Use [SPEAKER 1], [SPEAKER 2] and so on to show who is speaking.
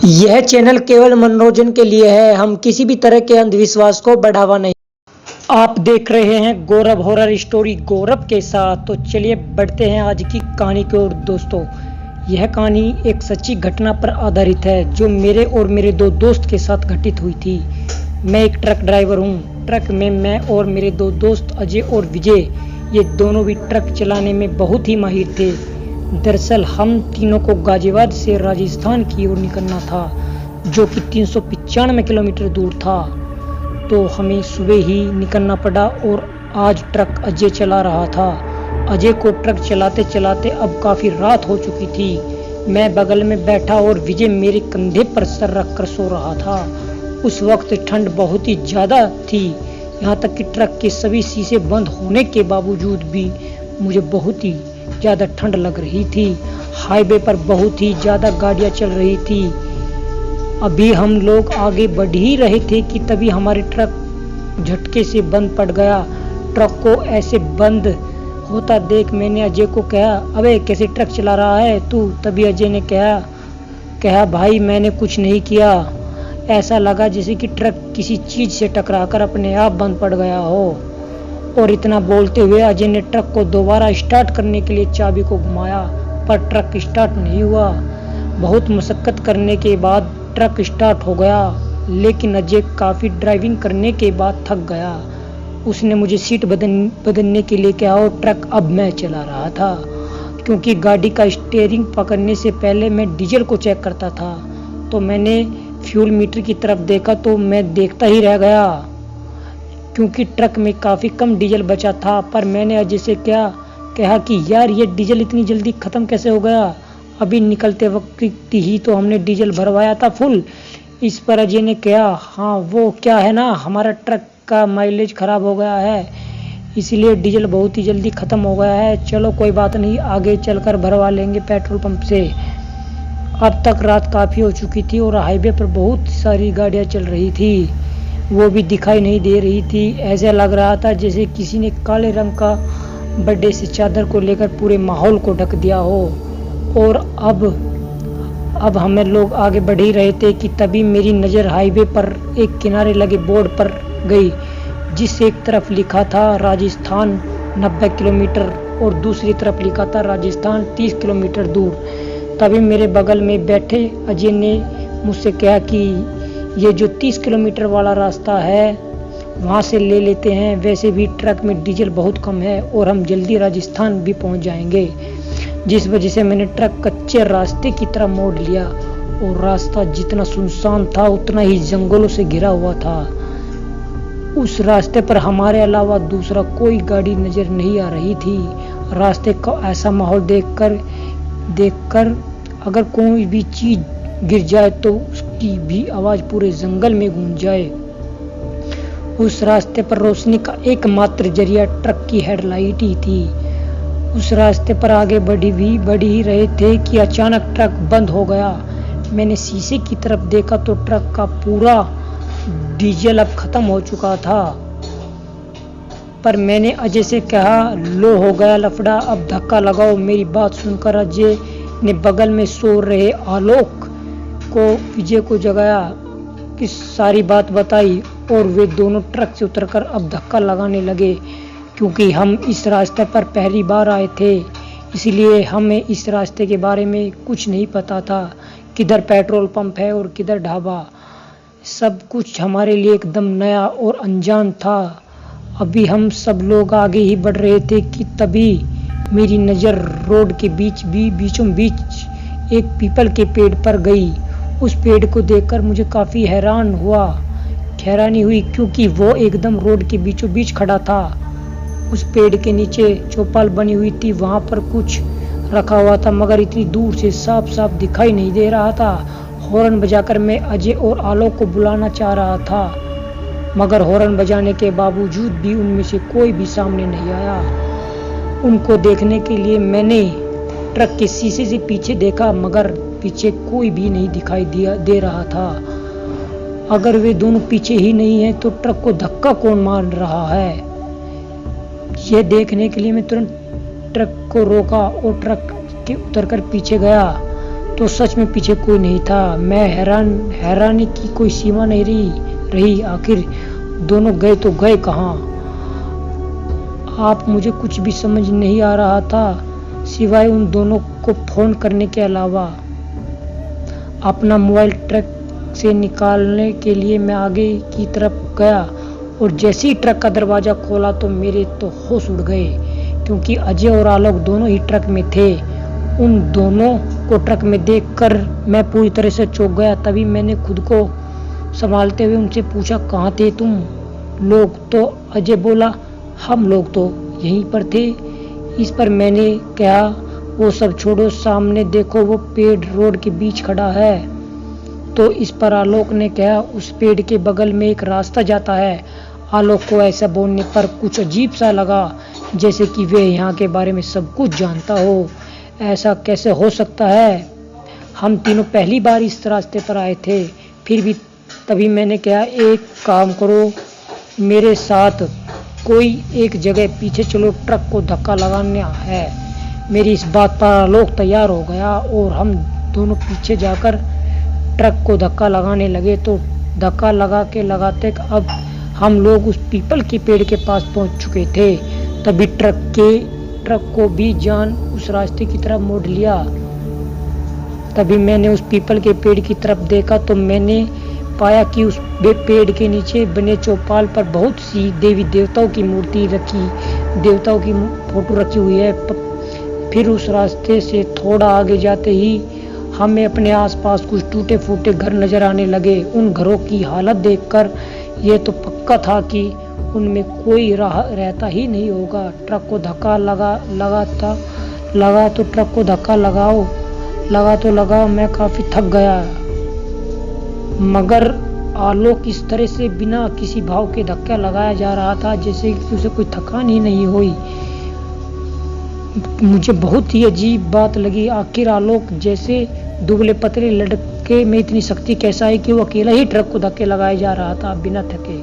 [SPEAKER 1] यह चैनल केवल मनोरंजन के लिए है। हम किसी भी तरह के अंधविश्वास को बढ़ावा नहीं। आप देख रहे हैं गौरव हॉरर स्टोरी गौरव के साथ। तो चलिए बढ़ते हैं आज की कहानी की ओर। दोस्तों, यह कहानी एक सच्ची घटना पर आधारित है जो मेरे और मेरे दो दोस्त के साथ घटित हुई थी। मैं एक ट्रक ड्राइवर हूँ। ट्रक में मैं और मेरे दो दोस्त अजय और विजय, ये दोनों भी ट्रक चलाने में बहुत ही माहिर थे। दरअसल हम तीनों को गाजियाबाद से राजस्थान की ओर निकलना था, जो कि 395 किलोमीटर दूर था। तो हमें सुबह ही निकलना पड़ा और आज ट्रक अजय चला रहा था। अजय को ट्रक चलाते चलाते अब काफ़ी रात हो चुकी थी। मैं बगल में बैठा और विजय मेरे कंधे पर सर रख कर सो रहा था। उस वक्त ठंड बहुत ही ज़्यादा थी, यहाँ तक कि ट्रक के सभी शीशे बंद होने के बावजूद भी मुझे बहुत ही ज़्यादा ठंड लग रही थी। हाईवे पर बहुत ही ज़्यादा गाड़ियाँ चल रही थी। अभी हम लोग आगे बढ़ ही रहे थे कि तभी हमारे ट्रक झटके से बंद पड़ गया। ट्रक को ऐसे बंद होता देख मैंने अजय को कहा, अबे कैसे ट्रक चला रहा है तू? तभी अजय ने कहा भाई मैंने कुछ नहीं किया। ऐसा लगा जैसे कि ट्रक किसी चीज़ से टकराकर अपने आप बंद पड़ गया हो। और इतना बोलते हुए अजय ने ट्रक को दोबारा स्टार्ट करने के लिए चाबी को घुमाया, पर ट्रक स्टार्ट नहीं हुआ। बहुत मशक्कत करने के बाद ट्रक स्टार्ट हो गया, लेकिन अजय काफ़ी ड्राइविंग करने के बाद थक गया। उसने मुझे सीट बदलने के लिए कहा और ट्रक अब मैं चला रहा था, क्योंकि गाड़ी का स्टीयरिंग पकड़ने से पहले मैं डीजल को चेक करता था। तो मैंने फ्यूल मीटर की तरफ देखा तो मैं देखता ही रह गया, क्योंकि ट्रक में काफ़ी कम डीजल बचा था। पर मैंने अजय से कहा कि यार ये डीजल इतनी जल्दी ख़त्म कैसे हो गया? अभी निकलते वक्त ही तो हमने डीजल भरवाया था फुल। इस पर अजय ने कहा, हाँ वो क्या है ना, हमारा ट्रक का माइलेज ख़राब हो गया है, इसलिए डीजल बहुत ही जल्दी ख़त्म हो गया है। चलो कोई बात नहीं, आगे चलकर भरवा लेंगे पेट्रोल पंप से। अब तक रात काफ़ी हो चुकी थी और हाईवे पर बहुत सारी गाड़ियाँ चल रही थी, वो भी दिखाई नहीं दे रही थी। ऐसा लग रहा था जैसे किसी ने काले रंग का बड़े से चादर को लेकर पूरे माहौल को ढक दिया हो। और अब हमें लोग आगे बढ़ ही रहे थे कि तभी मेरी नज़र हाईवे पर एक किनारे लगे बोर्ड पर गई, जिस एक तरफ लिखा था राजस्थान 90 किलोमीटर और दूसरी तरफ लिखा था राजस्थान 30 किलोमीटर दूर। तभी मेरे बगल में बैठे अजय ने मुझसे कहा कि ये जो 30 किलोमीटर वाला रास्ता है वहाँ से ले लेते हैं, वैसे भी ट्रक में डीजल बहुत कम है और हम जल्दी राजस्थान भी पहुँच जाएंगे। जिस वजह से मैंने ट्रक कच्चे रास्ते की तरफ मोड़ लिया और रास्ता जितना सुनसान था उतना ही जंगलों से घिरा हुआ था। उस रास्ते पर हमारे अलावा दूसरा कोई गाड़ी नज़र नहीं आ रही थी। रास्ते का ऐसा माहौल देखकर अगर कोई भी चीज़ गिर जाए तो उसकी भी आवाज़ पूरे जंगल में गूंज जाए। उस रास्ते पर रोशनी का एकमात्र जरिया ट्रक की हेडलाइट ही थी। उस रास्ते पर आगे बढ़ ही रहे थे कि अचानक ट्रक बंद हो गया। मैंने शीशे की तरफ देखा तो ट्रक का पूरा डीजल अब ख़त्म हो चुका था। पर मैंने अजय से कहा, लो हो गया लफड़ा, अब धक्का लगाओ। मेरी बात सुनकर अजय ने बगल में सो रहे आलोक को विजय को जगाया कि सारी बात बताई और वे दोनों ट्रक से उतरकर अब धक्का लगाने लगे। क्योंकि हम इस रास्ते पर पहली बार आए थे, इसलिए हमें इस रास्ते के बारे में कुछ नहीं पता था, किधर पेट्रोल पंप है और किधर ढाबा। सब कुछ हमारे लिए एकदम नया और अनजान था। अभी हम सब लोग आगे ही बढ़ रहे थे कि तभी मेरी नज़र रोड के बीचों बीच एक पीपल के पेड़ पर गई। उस पेड़ को देखकर मुझे काफ़ी हैरानी हुई, क्योंकि वो एकदम रोड के बीचों बीच खड़ा था। उस पेड़ के नीचे चौपाल बनी हुई थी, वहाँ पर कुछ रखा हुआ था, मगर इतनी दूर से साफ साफ दिखाई नहीं दे रहा था। हॉर्न बजाकर मैं अजय और आलोक को बुलाना चाह रहा था, मगर हॉर्न बजाने के बावजूद भी उनमें से कोई भी सामने नहीं आया। उनको देखने के लिए मैंने ट्रक के शीशे से पीछे देखा, मगर पीछे कोई भी नहीं दिखाई दे रहा था। अगर वे दोनों पीछे ही नहीं हैं तो ट्रक को धक्का कौन मार रहा है? यह देखने के लिए मैं तुरंत ट्रक को रोका और ट्रक के उतरकर पीछे गया तो सच में पीछे कोई नहीं था। मैं हैरानी की कोई सीमा नहीं रही। आखिर दोनों गए तो गए कहाँ? आप मुझे कुछ भी समझ नहीं आ रहा था, सिवाय उन दोनों को फोन करने के अलावा। अपना मोबाइल ट्रक से निकालने के लिए मैं आगे की तरफ गया और जैसे ही ट्रक का दरवाजा खोला तो मेरे तो होश उड़ गए, क्योंकि अजय और आलोक दोनों ही ट्रक में थे। उन दोनों को ट्रक में देखकर मैं पूरी तरह से चौंक गया। तभी मैंने खुद को संभालते हुए उनसे पूछा, कहाँ थे तुम लोग? तो अजय बोला, हम लोग तो यहीं पर थे। इस पर मैंने कहा, वो सब छोड़ो, सामने देखो, वो पेड़ रोड के बीच खड़ा है। तो इस पर आलोक ने कहा, उस पेड़ के बगल में एक रास्ता जाता है। आलोक को ऐसा बोलने पर कुछ अजीब सा लगा, जैसे कि वे यहाँ के बारे में सब कुछ जानता हो। ऐसा कैसे हो सकता है? हम तीनों पहली बार इस रास्ते पर आए थे। फिर भी तभी मैंने कहा, एक काम करो, मेरे साथ कोई एक जगह पीछे चलो, ट्रक को धक्का लगाना है। मेरी इस बात पर आलोक तैयार हो गया और हम दोनों पीछे जाकर ट्रक को धक्का लगाने लगे। तो धक्का लगाते अब हम लोग उस पीपल के पेड़ के पास पहुंच चुके थे। तभी ट्रक को भी जान उस रास्ते की तरफ मोड़ लिया। तभी मैंने उस पीपल के पेड़ की तरफ देखा तो मैंने पाया कि उस पेड़ के नीचे बने चौपाल पर बहुत सी देवी देवताओं की देवताओं की फोटो रखी हुई है। फिर उस रास्ते से थोड़ा आगे जाते ही हमें अपने आसपास कुछ टूटे फूटे घर नजर आने लगे। उन घरों की हालत देखकर यह तो पक्का था कि उनमें कोई रहता ही नहीं होगा। ट्रक को धक्का लगा तो ट्रक को धक्का लगा, मैं काफी थक गया। मगर आलोक इस तरह से बिना किसी भाव के धक्का लगाया जा रहा था जैसे कि उसे कोई थकान ही नहीं हुई। मुझे बहुत ही अजीब बात लगी। आखिर आलोक जैसे दुबले पतले लड़के में इतनी शक्ति कैसा है कि वो अकेला ही ट्रक को धक्के लगाए जा रहा था बिना थके।